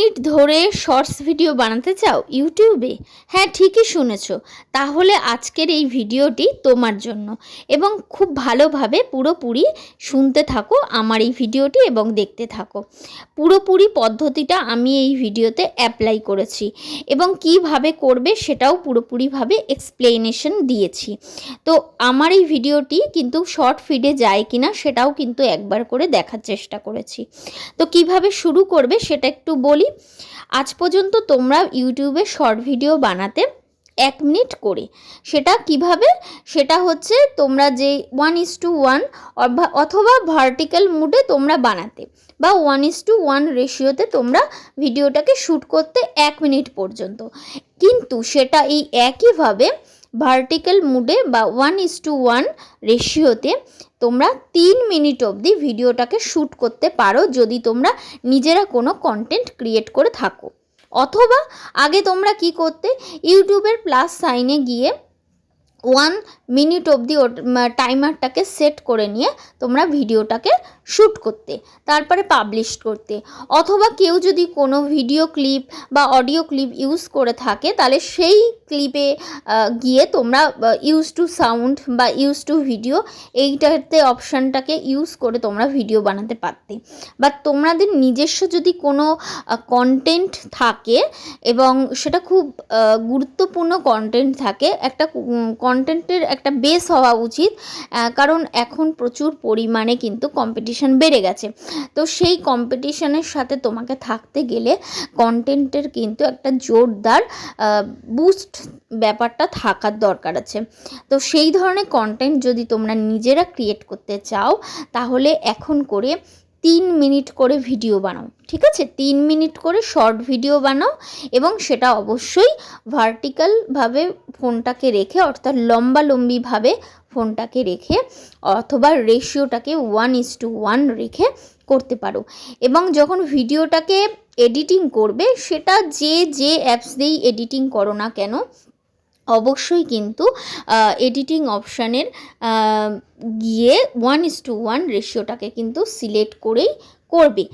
Minute ধরে shorts video বানাতে চাও ইউটিউবে? হ্যাঁ, ঠিকই শুনেছো। তাহলে আজকের এই ভিডিওটি তোমার জন্য, এবং খুব ভালোভাবে পুরোপুরি শুনতে থাকো আমার এই ভিডিওটি এবং দেখতে থাকো। পুরোপুরি পদ্ধতিটা আমি এই ভিডিওতে অ্যাপ্লাই করেছি এবং কিভাবে করবে সেটাও পুরোপুরিভাবে এক্সপ্লেনেশন দিয়েছি। তো আমার এই ভিডিওটি কিন্তু শর্ট ফিডে যায় কিনা সেটাও কিন্তু একবার করে দেখার চেষ্টা করেছি। তো কিভাবে শুরু করবে সেটা একটু বলি। আজ পর্যন্ত তোমরা ইউটিউবে শর্ট ভিডিও বানাতে 1 মিনিট করে, সেটা কিভাবে, সেটা হচ্ছে তোমরা যে 1:1 অথবা ভার্টিক্যাল মুডে তোমরা বানাতে, বা 1:1 রেশিওতে তোমরা ভিডিওটাকে শ্যুট করতে 1 মিনিট পর্যন্ত। কিন্তু সেটা এই একইভাবে ভার্টিক্যাল মুডে বা 1:1 রেশিওতে তোমরা 3 মিনিট অবধি ভিডিওটাকে শ্যুট করতে পারো, যদি তোমরা নিজেরা কোনো কন্টেন্ট ক্রিয়েট করে থাকো। অথবা আগে তোমরা কি করতে, ইউটিউবের প্লাস সাইনে গিয়ে 1 মিনিট অবধি টাইমারটাকে সেট করে নিয়ে তোমরা ভিডিওটাকে শ্যুট করতে, তারপরে পাবলিশ করতে। অথবা কেউ যদি কোনো ভিডিও ক্লিপ বা অডিও ক্লিপ ইউজ করে থাকে, তাহলে সেই ক্লিপে গিয়ে তোমরা ইউজ টু সাউন্ড বা ইউজ টু ভিডিও এইটাতে অপশানটাকে ইউজ করে তোমরা ভিডিও বানাতে পারতে। বা তোমাদের নিজস্ব যদি কোনো কন্টেন্ট থাকে এবং সেটা খুব গুরুত্বপূর্ণ কন্টেন্ট থাকে, একটা কন্টেন্টের একটা বেস হওয়া উচিত, কারণ এখন প্রচুর পরিমাণে কিন্তু কম্পিটিশান বেড়ে গেছে। তো সেই কম্পিটিশানের সাথে তোমাকে থাকতে গেলে কন্টেন্টের কিন্তু একটা জোরদার বুস্ট ব্যাপারটা থাকার দরকার আছে। তো সেই ধরনের কন্টেন্ট যদি তোমরা নিজেরা ক্রিয়েট করতে চাও, তাহলে এখন করে 3 মিনিট করে ভিডিও বানাও, ঠিক আছে? 3 মিনিট করে শর্ট ভিডিও বানাও, এবং সেটা অবশ্যই ভার্টিক্যালভাবে ফোনটাকে রেখে, অর্থাৎ লম্বালম্বিভাবে ফোনটাকে রেখে, অথবা রেশিওটাকে 1:1 রেখে করতে পারো। এবং যখন ভিডিওটাকে এডিটিং করবে, সেটা যে অ্যাপস দিয়েই এডিটিং করো না কেন, অবশ্যই কিন্তু এডিটিং অপশানের গিয়ে 1:1 রেশিওটাকে কিন্তু সিলেক্ট করেই করবে।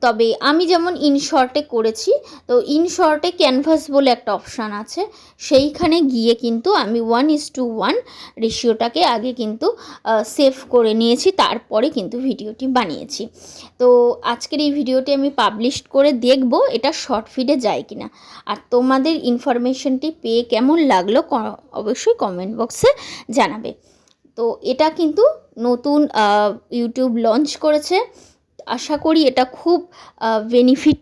তবে আমি যেমন ইনশর্টে করেছি, তো ইনশর্টে ক্যানভাস বলে একটা অপশান আছে, সেইখানে গিয়ে কিন্তু আমি 1:1 রেশিওটাকে আগে কিন্তু সেভ করে নিয়েছি, তারপরে কিন্তু ভিডিওটি বানিয়েছি। তো আজকের এই ভিডিওটি আমি পাবলিশ করে দেখব এটা শর্ট ফিডে যায় কিনা। আর তোমাদের ইনফরমেশনটি পেয়ে কেমন লাগলো অবশ্যই কমেন্ট বক্সে জানাবে। তো এটা কিন্তু নতুন ইউটিউব লঞ্চ করেছে, আশা করি এটা খুব বেনিফিট